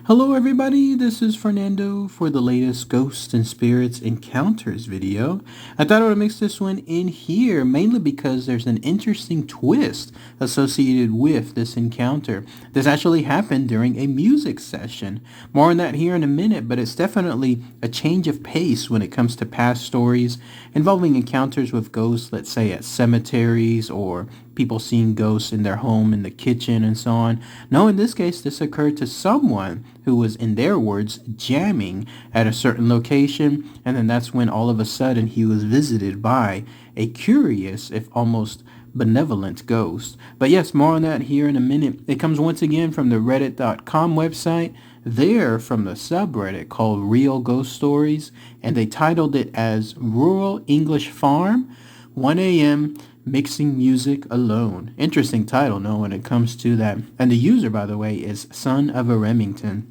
Hello everybody, this is Fernando for the latest Ghosts and Spirits Encounters video. I thought I would mix this one in here mainly because there's an interesting twist associated with this encounter. This actually happened during a music session. More on that here in a minute, but it's definitely a change of pace when it comes to past stories involving encounters with ghosts, let's say at cemeteries or people seeing ghosts in their home, in the kitchen, and so on. No, in this case, this occurred to someone who was, in their words, jamming at a certain location, and then that's when all of a sudden he was visited by a curious, if almost benevolent ghost. But yes, more on that here in a minute. It comes once again from the reddit.com website. They're from the subreddit called Real Ghost Stories, and they titled it as Rural English Farm, 1 a.m., Mixing Music Alone. Interesting title, no, when it comes to that. And the user, by the way, is Son of a Remington.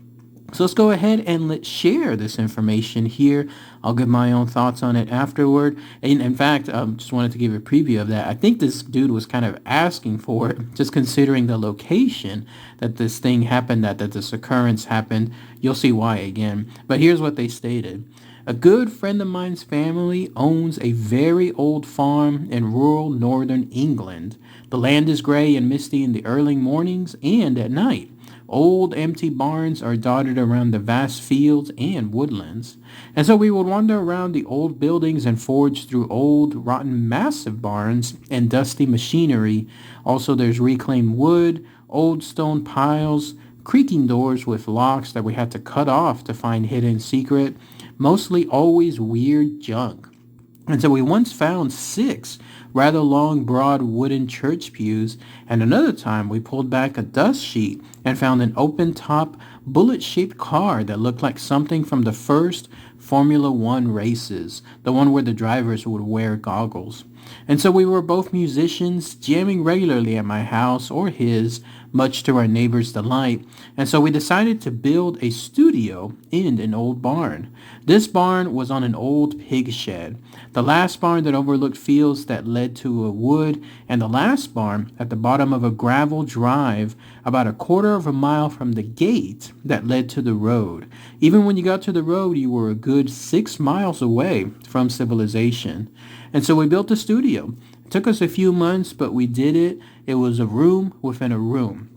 So let's go ahead and let's share this information here. I'll give my own thoughts on it afterward. And in fact, just wanted to give a preview of that. I think this dude was kind of asking for it, just considering the location that this thing happened at, that this occurrence happened. You'll see why again. But here's what they stated. A good friend of mine's family owns a very old farm in rural northern England. The land is gray and misty in the early mornings and at night. Old empty barns are dotted around the vast fields and woodlands. And so we would wander around the old buildings and forage through old, rotten, massive barns and dusty machinery. Also, there's reclaimed wood, old stone piles, creaking doors with locks that we had to cut off to find hidden secret. Mostly always weird junk. And so we once found 6 rather long, broad wooden church pews, and another time we pulled back a dust sheet and found an open-top, bullet-shaped car that looked like something from the first Formula One races, the one where the drivers would wear goggles. And so we were both musicians, jamming regularly at my house or his, much to our neighbors' delight. And so we decided to build a studio in an old barn. This barn was on an old pig shed, the last barn that overlooked fields that led to a wood, and the last barn at the bottom of a gravel drive about a quarter of a mile from the gate that led to the road. Even when you got to the road, you were a good 6 miles away from civilization. And so we built a studio. It took us a few months, but we did it. It was a room within a room.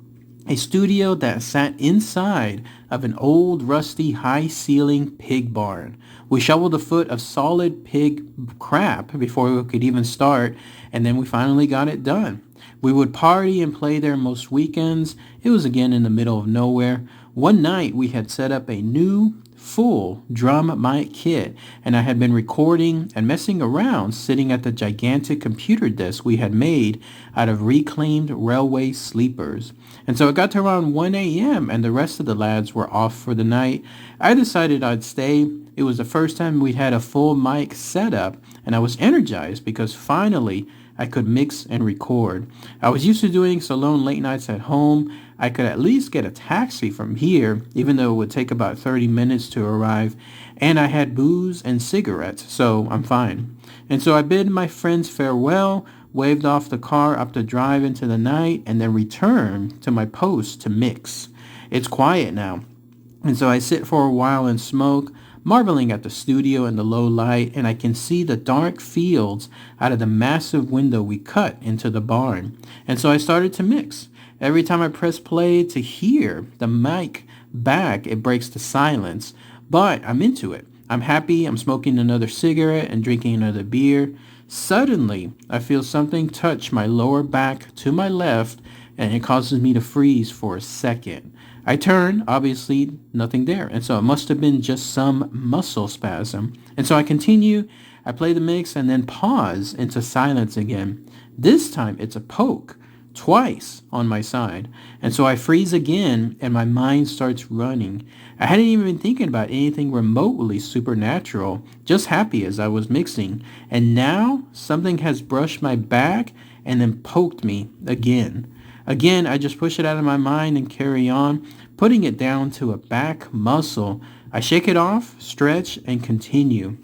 A studio that sat inside of an old, rusty, high-ceiling pig barn. We shoveled a foot of solid pig crap before we could even start, and then we finally got it done. We would party and play there most weekends. It was again in the middle of nowhere. One night we had set up a new full drum mic kit, and I had been recording and messing around sitting at the gigantic computer desk we had made out of reclaimed railway sleepers. And so it got to around 1 a.m. and the rest of the lads were off for the night. I decided I'd stay. It was the first time we'd had a full mic setup, and I was energized because finally I could mix and record. I was used to doing so long late nights at home. I could at least get a taxi from here, even though it would take about 30 minutes to arrive. And I had booze and cigarettes, so I'm fine. And so I bid my friends farewell, waved off the car up the drive into the night, and then returned to my post to mix. It's quiet now. And so I sit for a while and smoke, marveling at the studio in the low light, and I can see the dark fields out of the massive window we cut into the barn. And so I started to mix. Every time I press play to hear the mic back, it breaks the silence. But I'm into it. I'm happy. I'm smoking another cigarette and drinking another beer. Suddenly, I feel something touch my lower back to my left, and it causes me to freeze for a second. I turn, obviously nothing there, and so it must have been just some muscle spasm. And so I continue, I play the mix, and then pause into silence again. This time it's a poke, twice on my side. And so I freeze again, and my mind starts running. I hadn't even been thinking about anything remotely supernatural, just happy as I was mixing. And now something has brushed my back and then poked me again. Again, I just push it out of my mind and carry on, putting it down to a back muscle. I shake it off, stretch, and continue.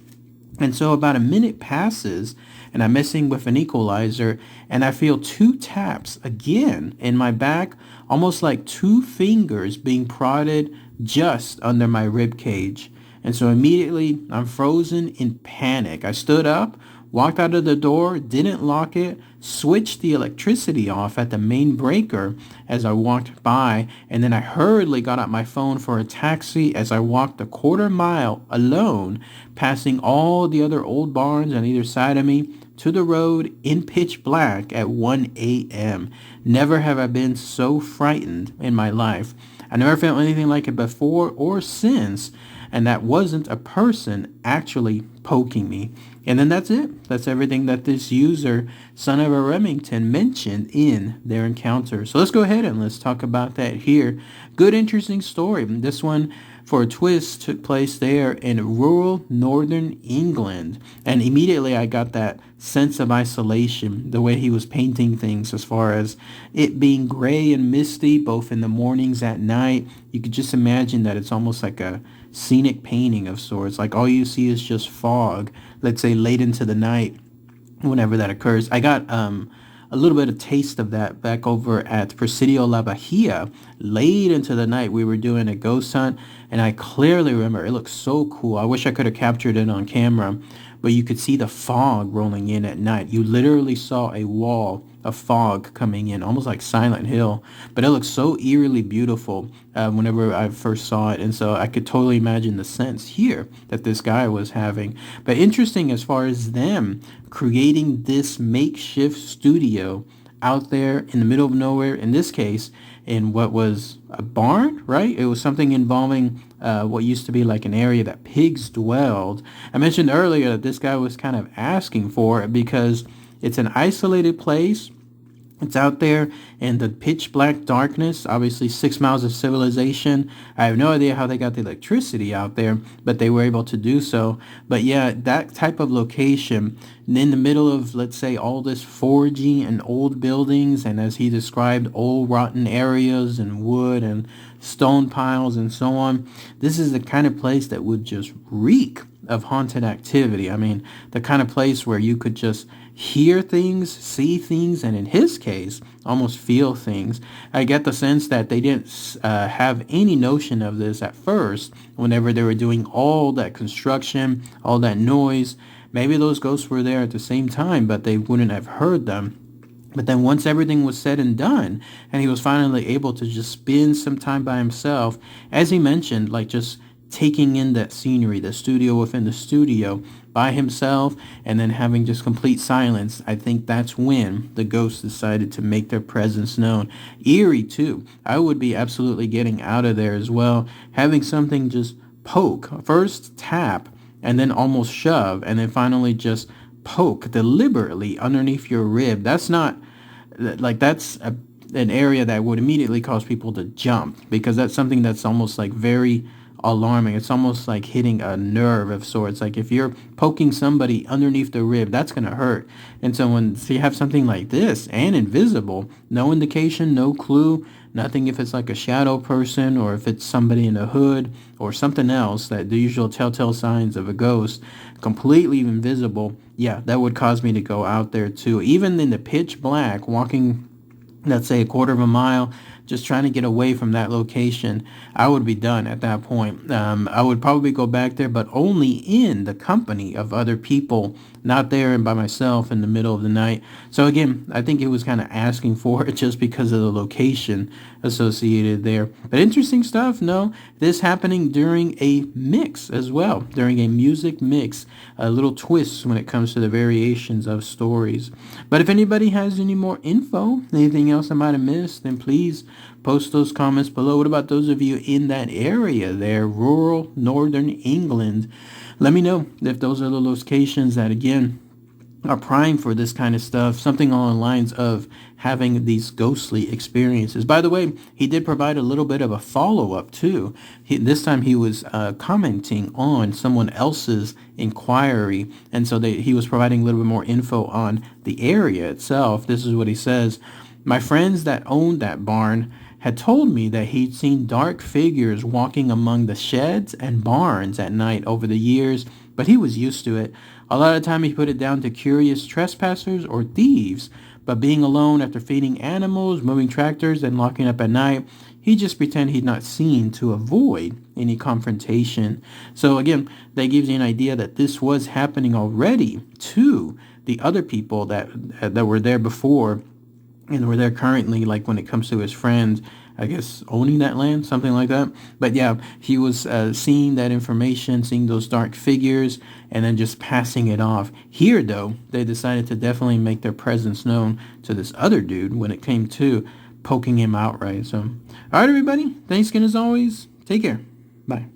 And so about a minute passes, and I'm messing with an equalizer, and I feel two taps again in my back, almost like two fingers being prodded just under my rib cage. And so immediately I'm frozen in panic. I stood up, walked out of the door, didn't lock it, switched the electricity off at the main breaker as I walked by, and then I hurriedly got out my phone for a taxi as I walked a quarter mile alone, passing all the other old barns on either side of me to the road in pitch black at 1 a.m. Never have I been so frightened in my life. I never felt anything like it before or since, and that wasn't a person actually poking me. And then that's it. That's everything that this user, Son of a Remington, mentioned in their encounter. So let's go ahead and let's talk about that here. Good, interesting story. This one, for a twist, took place there in rural northern England. And immediately I got that sense of isolation, the way he was painting things as far as it being gray and misty, both in the mornings, at night. You could just imagine that it's almost like a scenic painting of sorts. Like all you see is just fog, let's say late into the night, whenever that occurs. I got a little bit of taste of that back over at Presidio La Bahia. Late into the night, we were doing a ghost hunt, and I clearly remember it looked so cool. I wish I could have captured it on camera, but you could see the fog rolling in at night. You literally saw a wall of fog coming in, almost like Silent Hill, but it looked so eerily beautiful whenever I first saw it, and so I could totally imagine the sense here that this guy was having. But interesting as far as them creating this makeshift studio out there in the middle of nowhere, in this case in what was a barn, right? It was something involving what used to be like an area that pigs dwelled. I mentioned earlier that this guy was kind of asking for it because it's an isolated place. It's out there in the pitch black darkness, obviously 6 miles of civilization. I have no idea how they got the electricity out there, but they were able to do so. But yeah, that type of location in the middle of, let's say, all this foraging and old buildings, and as he described, old rotten areas and wood and stone piles and so on. This is the kind of place that would just reek of haunted activity. I mean, the kind of place where you could just hear things, see things, and in his case, almost feel things. I get the sense that they didn't have any notion of this at first whenever they were doing all that construction, all that noise. Maybe those ghosts were there at the same time, but they wouldn't have heard them. But then once everything was said and done, and he was finally able to just spend some time by himself, as he mentioned, like just taking in that scenery, the studio within the studio by himself, and then having just complete silence, I think that's when the ghosts decided to make their presence known. Eerie too. I would be absolutely getting out of there as well. Having something just poke, first tap, and then almost shove, and then finally just poke deliberately underneath your rib. That's not, like, that's an area that would immediately cause people to jump, because that's something that's almost like very alarming. It's almost like hitting a nerve of sorts. Like if you're poking somebody underneath the rib, that's going to hurt. And so when you have something like this and invisible, no indication, no clue, nothing if it's like a shadow person or if it's somebody in a hood or something else, that the usual telltale signs of a ghost, completely invisible, yeah, that would cause me to go out there too. Even in the pitch black, walking, let's say, a quarter of a mile, just trying to get away from that location, I would be done at that point. I would probably go back there, but only in the company of other people, not there and by myself in the middle of the night. So again, I think it was kind of asking for it just because of the location associated there. But interesting stuff. No, this happening during a mix as well, during a music mix, a little twist when it comes to the variations of stories. But if anybody has any more info, anything else I might have missed, then please post those comments below. What about those of you in that area there, rural northern England? Let me know if those are the locations that, again, are prime for this kind of stuff, something along the lines of having these ghostly experiences. By the way, he did provide a little bit of a follow-up too. This time he was commenting on someone else's inquiry, and so he was providing a little bit more info on the area itself. This is what he says. My friends that owned that barn had told me that he'd seen dark figures walking among the sheds and barns at night over the years, but he was used to it. A lot of the time he put it down to curious trespassers or thieves, but being alone after feeding animals, moving tractors, and locking up at night, he just pretended he'd not seen to avoid any confrontation. So again, that gives you an idea that this was happening already to the other people that were there before and were there currently, like when it comes to his friends, I guess owning that land, something like that. But yeah, he was seeing that information, seeing those dark figures, and then just passing it off. Here, though, they decided to definitely make their presence known to this other dude when it came to poking him outright. So, all right, everybody. Thanks again as always. Take care. Bye.